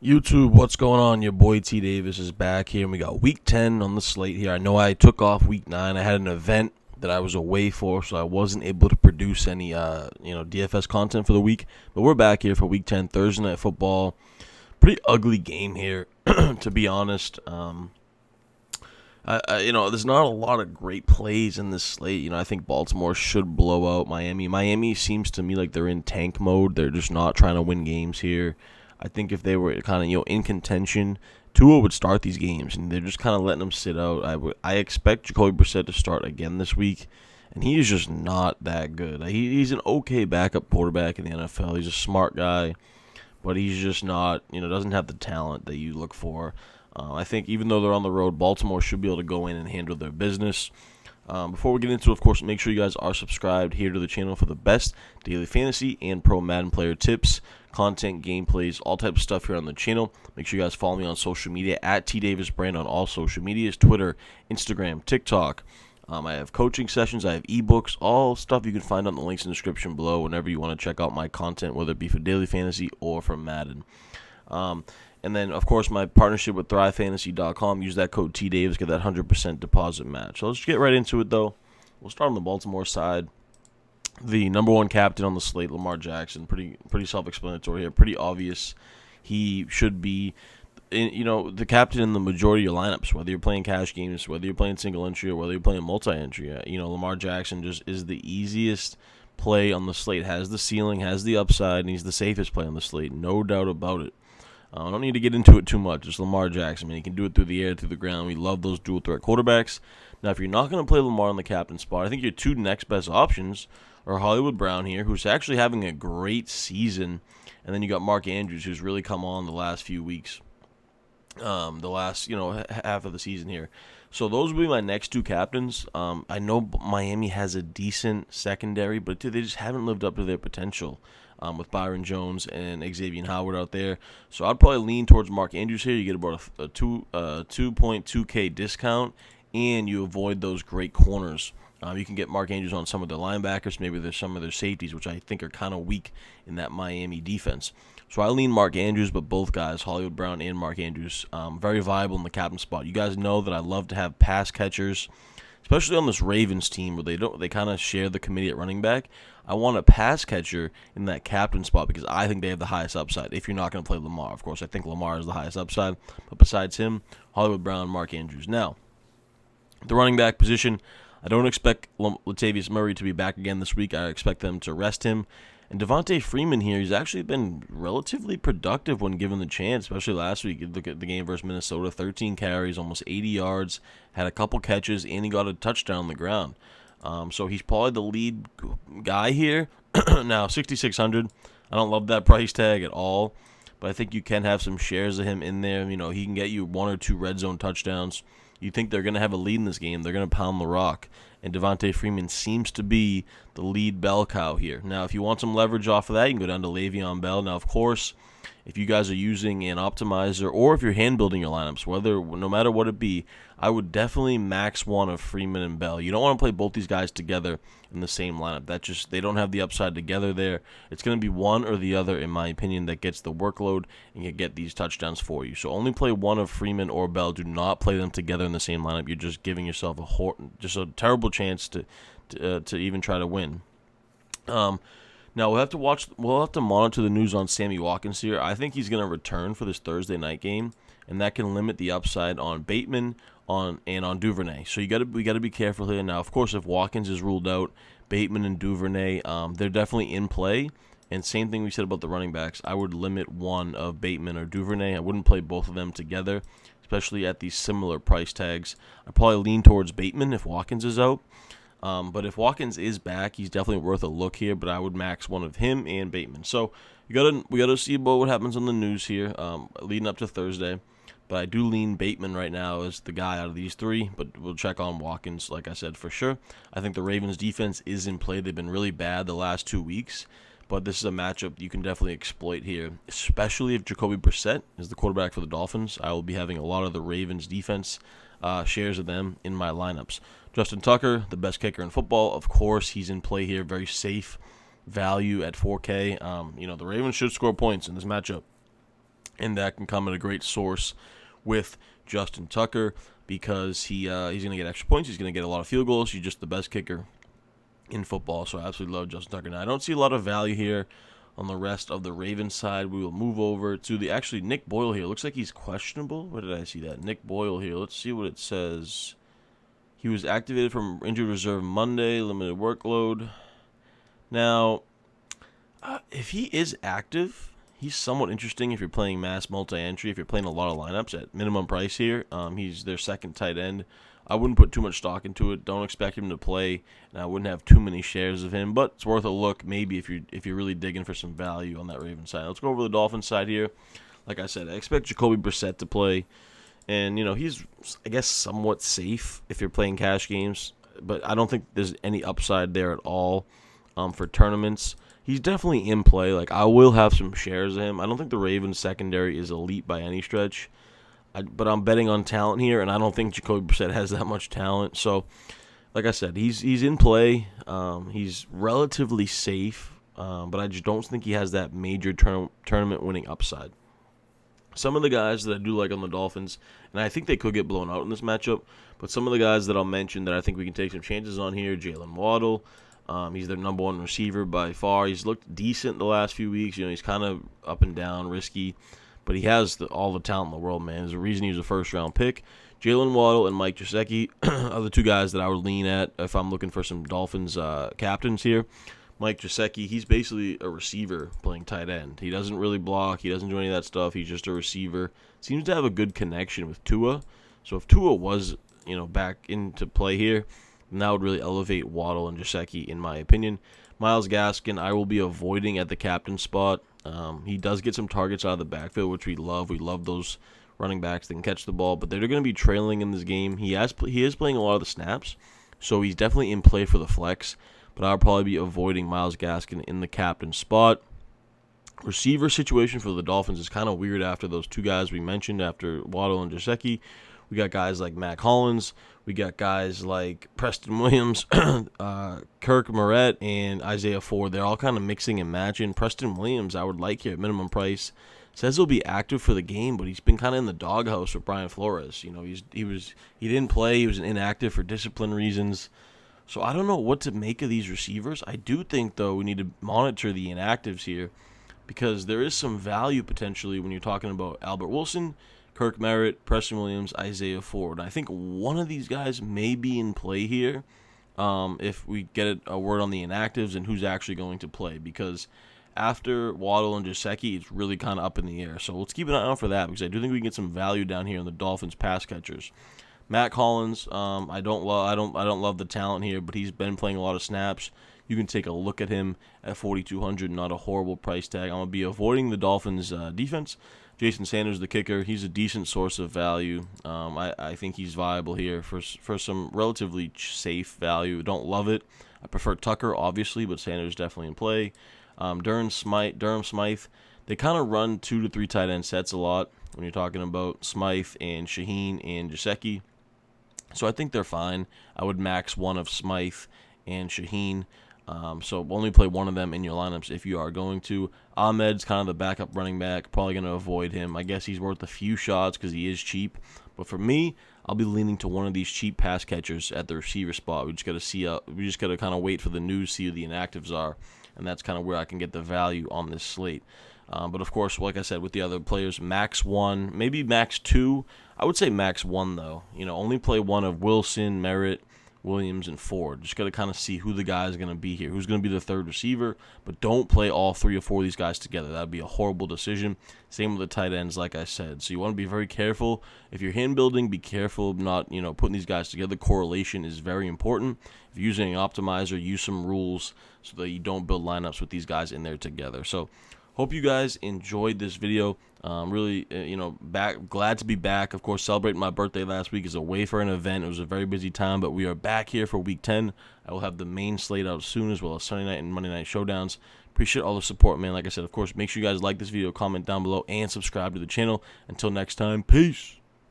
YouTube, what's going on? Your boy T Davis is back here, and we got Week 10 on the slate here. I know I took off Week 9. I had an event that I was away for, so I wasn't able to produce any, DFS content for the week. But we're back here for Week 10, Thursday Night Football. Pretty ugly game here, to be honest. There's not a lot of great plays in this slate. I think Baltimore should blow out Miami. Miami seems to me like they're in tank mode. They're just not trying to win games here. I think if they were kind of in contention, Tua would start these games, and they're just kind of letting them sit out. I expect Jacoby Brissett to start again this week, and he is just not that good. He's an okay backup quarterback in the NFL. He's a smart guy, but he's just not, doesn't have the talent that you look for. I think even though they're on the road, Baltimore should be able to go in and handle their business. Before we get into it, of course, make sure you guys are subscribed here to the channel for the best daily fantasy and pro Madden player tips, content, gameplays, all types of stuff here on the channel. Make sure you guys follow me on social media at TDavisBrand on all social medias, Twitter, Instagram, TikTok. I have coaching sessions, I have ebooks, all stuff you can find on the links in the description below whenever you want to check out my content, whether it be for daily fantasy or for Madden. And then, of course, my partnership with ThriveFantasy.com. Use that code TDavis, get that 100% deposit match. So let's get right into it, though. We'll start on the Baltimore side. The number one captain on the slate, Lamar Jackson, pretty self-explanatory here, pretty obvious. He should be, the captain in the majority of your lineups, whether you're playing cash games, whether you're playing single entry, or whether you're playing multi-entry. Lamar Jackson just is the easiest play on the slate, has the ceiling, has the upside, and he's the safest play on the slate, no doubt about it. I don't need to get into it too much. It's Lamar Jackson. He can do it through the air, through the ground. We love those dual threat quarterbacks. Now, if you're not going to play Lamar on the captain spot, I think your two next best options are Hollywood Brown here, who's actually having a great season, and then you got Mark Andrews, who's really come on the last few weeks, the last half of the season here. So those will be my next two captains. I know Miami has a decent secondary, but they just haven't lived up to their potential. With Byron Jones and Xavier Howard out there. So I'd probably lean towards Mark Andrews here. You get about a 2.2K discount, and you avoid those great corners. You can get Mark Andrews on some of their linebackers. Maybe there's some of their safeties, which I think are kind of weak in that Miami defense. So I lean Mark Andrews, but both guys, Hollywood Brown and Mark Andrews, very viable in the captain spot. You guys know that I love to have pass catchers, especially on this Ravens team where they kind of share the committee at running back. I want a pass catcher in that captain spot because I think they have the highest upside. If you're not going to play Lamar, of course, I think Lamar is the highest upside. But besides him, Hollywood Brown, Mark Andrews. Now, the running back position, I don't expect Latavius Murray to be back again this week. I expect them to rest him. And Devontae Freeman here, he's actually been relatively productive when given the chance, especially last week. You look at the game versus Minnesota, 13 carries, almost 80 yards, had a couple catches, and he got a touchdown on the ground. So he's probably the lead guy here. Now, 6,600, I don't love that price tag at all, but I think you can have some shares of him in there. He can get you one or two red zone touchdowns. You think they're going to have a lead in this game. They're going to pound the rock. And Devontae Freeman seems to be the lead bell cow here. Now, if you want some leverage off of that, you can go down to Le'Veon Bell. Now, of course, if you guys are using an optimizer or if you're hand building your lineups, no matter what it be, I would definitely max one of Freeman and Bell. You don't want to play both these guys together in the same lineup. They don't have the upside together there. It's going to be one or the other, in my opinion, that gets the workload and can get these touchdowns for you. So only play one of Freeman or Bell. Do not play them together in the same lineup. You're just giving yourself a terrible chance to even try to win. Now we'll have to monitor the news on Sammy Watkins here. I think he's going to return for this Thursday night game, and that can limit the upside on Bateman on Duvernay. So we got to be careful here. Now, of course, if Watkins is ruled out, Bateman and Duvernay, they're definitely in play. And same thing we said about the running backs. I would limit one of Bateman or Duvernay. I wouldn't play both of them together, especially at these similar price tags. I'd probably lean towards Bateman if Watkins is out. But if Watkins is back, he's definitely worth a look here. But I would max one of him and Bateman. So we gotta see about what happens on the news here, leading up to Thursday. But I do lean Bateman right now as the guy out of these three. But we'll check on Watkins, like I said, for sure. I think the Ravens' defense is in play. They've been really bad the last 2 weeks. But this is a matchup you can definitely exploit here, especially if Jacoby Brissett is the quarterback for the Dolphins. I will be having a lot of the Ravens' defense shares of them in my lineups. Justin Tucker, the best kicker in football. Of course, he's in play here. Very safe value at 4K. The Ravens should score points in this matchup. and that can come at a great source with Justin Tucker because he's going to get extra points. He's going to get a lot of field goals. He's just the best kicker in football, so I absolutely love Justin Tucker. Now, I don't see a lot of value here on the rest of the Ravens side. We will move over to Nick Boyle here. Looks like he's questionable. Where did I see that? Nick Boyle here. Let's see what it says. He was activated from injured reserve Monday, limited workload. Now, if he is active, he's somewhat interesting if you're playing mass multi-entry, if you're playing a lot of lineups at minimum price here. He's their second tight end. I wouldn't put too much stock into it. Don't expect him to play, and I wouldn't have too many shares of him. But it's worth a look, maybe if you're really digging for some value on that Ravens side. Let's go over the Dolphins side here. Like I said, I expect Jacoby Brissett to play, and he's, I guess, somewhat safe if you're playing cash games. But I don't think there's any upside there at all for tournaments. He's definitely in play. Like, I will have some shares of him. I don't think the Ravens secondary is elite by any stretch. But I'm betting on talent here, and I don't think Jacoby Brissett has that much talent. So, like I said, he's in play. He's relatively safe, but I just don't think he has that major tournament winning upside. Some of the guys that I do like on the Dolphins, and I think they could get blown out in this matchup, but some of the guys that I'll mention that I think we can take some chances on here, Jalen Waddle. He's their number one receiver by far. He's looked decent the last few weeks. He's kind of up and down, risky. But he has all the talent in the world, man. There's a reason he was a first-round pick. Jalen Waddle and Mike Gesicki are the two guys that I would lean at if I'm looking for some Dolphins captains here. Mike Gesicki, he's basically a receiver playing tight end. He doesn't really block. He doesn't do any of that stuff. He's just a receiver. Seems to have a good connection with Tua. So if Tua was, back into play here, then that would really elevate Waddle and Gesicki, in my opinion. Myles Gaskin, I will be avoiding at the captain spot. He does get some targets out of the backfield, which we love. We love those running backs that can catch the ball, but they're going to be trailing in this game. He is playing a lot of the snaps, so he's definitely in play for the flex, but I'll probably be avoiding Myles Gaskin in the captain spot. Receiver situation for the Dolphins is kind of weird after those two guys we mentioned, after Waddle and Gesicki. We got guys like Matt Collins. We got guys like Preston Williams, Kirk Merritt, and Isaiah Ford. They're all kind of mixing and matching. Preston Williams, I would like here at minimum price. Says he'll be active for the game, but he's been kind of in the doghouse with Brian Flores. He didn't play. He was inactive for discipline reasons. So I don't know what to make of these receivers. I do think, though, we need to monitor the inactives here because there is some value potentially when you're talking about Albert Wilson, Kirk Merritt, Preston Williams, Isaiah Ford. I think one of these guys may be in play here if we get a word on the inactives and who's actually going to play, because after Waddle and Gesicki, it's really kind of up in the air. So let's keep an eye out for that, because I do think we can get some value down here in the Dolphins pass catchers. Matt Collins, I don't love the talent here, but he's been playing a lot of snaps. You can take a look at him at 4,200, not a horrible price tag. I'm going to be avoiding the Dolphins defense. Jason Sanders, the kicker, he's a decent source of value. I think he's viable here for some relatively safe value. Don't love it. I prefer Tucker, obviously, but Sanders definitely in play. Durham Smythe, they kind of run 2 to 3 tight end sets a lot when you're talking about Smythe and Shaheen and Gesicki. So I think they're fine. I would max one of Smythe and Shaheen. So only play one of them in your lineups if you are going to. Ahmed's kind of the backup running back. Probably going to avoid him. I guess he's worth a few shots because he is cheap. But for me, I'll be leaning to one of these cheap pass catchers at the receiver spot. We just got to kind of wait for the news, see who the inactives are, and that's kind of where I can get the value on this slate. But of course, like I said, with the other players, max 1, maybe max 2. I would say max 1 though. Only play one of Wilson, Merritt, Williams, and Ford. Just got to kind of see who the guy is going to be here, who's going to be the third receiver, but don't play all 3 or 4 of these guys together. That would be a horrible decision. Same with the tight ends, like I said. So you want to be very careful. If you're hand building, be careful of not, putting these guys together. Correlation is very important. If you're using an optimizer, use some rules so that you don't build lineups with these guys in there together. So hope you guys enjoyed this video. Really, glad to be back. Of course, celebrating my birthday last week is away for an event. It was a very busy time, but we are back here for Week 10. I will have the main slate out soon, as well as Sunday night and Monday night showdowns. Appreciate all the support, man. Like I said, of course, make sure you guys like this video, comment down below, and subscribe to the channel. Until next time, peace.